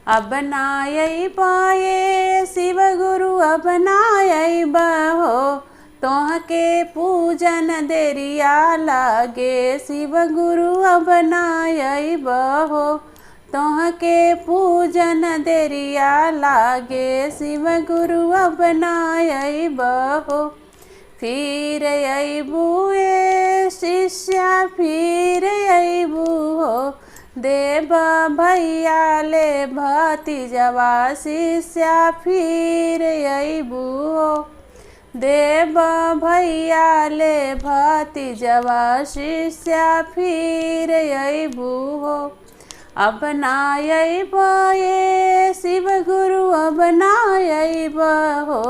अपनाय पाए शिव गुरु अपनाय बहो तोहके पूजन देरिया लागे शिव गुरु अपनाय बहो तोहके पूजन देरिया लागे शिव गुरु अपनाय बहो फिर अबू शिष्या फिर अबू हो देव भैया ले भतीजवा शिष्या फिर अबू हो देव भैया ले भतीजवा शिष्या फिर अबू हो अपनाय पाए शिव गुरु अपनाय बहो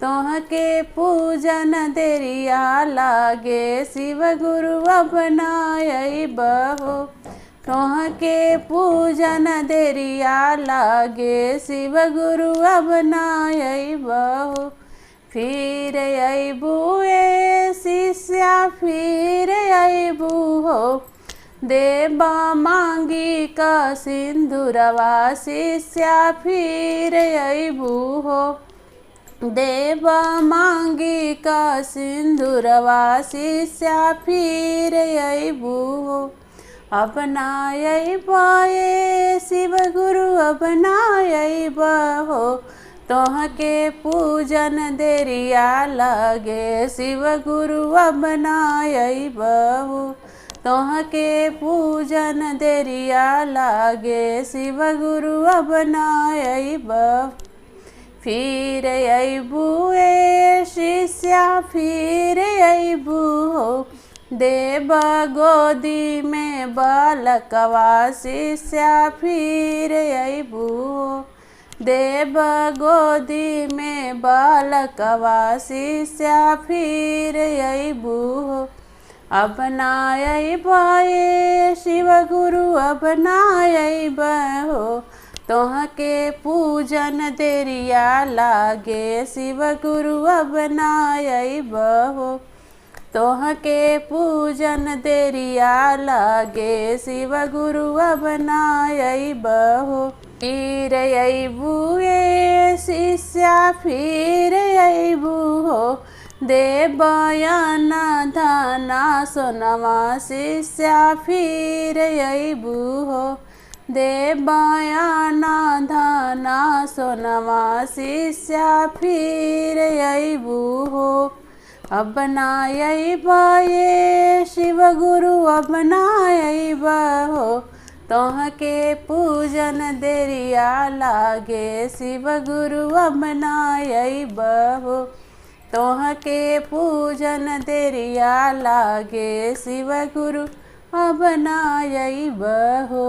तोहके पूजन देरिया लागे शिव गुरु अपनाय बहो तोहके पूजन देरिया लागे शिव गुरु अपनाय बहो फिर अबू शिष्या फिर अबू हो देवा मांगी का सिंदूरवा शिष्या फिर अबू हो देव मांगी का सिंदूरवा शिष्या फिर अबू हो अपनाय पाए शिव गुरु अपनाय बहो तोहके पूजन देरिया लागे शिव गुरु अपनाय बहो तोहके पूजन देरिया लागे शिव गुरु अपनाय बहो फिर अबू शिष्या फिर अबू हो देव गोदी में बालकवा शिष्या फिर अबू हो देव गोदी में बालकवा शिष्या फिर अबू हो अपनाय पाए शिव गुरु अपनाय बहो तोहके पूजन देरिया लागे शिव गुरु अपनाय बहो तोहके पूजन देरिया लागे शिव गुरु अपनाय बहो फिर अबू शिष्या फिर अबू हो देवयाना धना सोनवा शिष्या फिर अबू हो देवयाना धना सोनवा शिष्या फिर अबू हो अपनाय पाए शिव गुरु अपनाय बहो तोहके पूजन देरिया लागे शिव गुरु अपनाय बहो तोहके पूजन देरिया लागे शिव गुरु अपनाय बहो।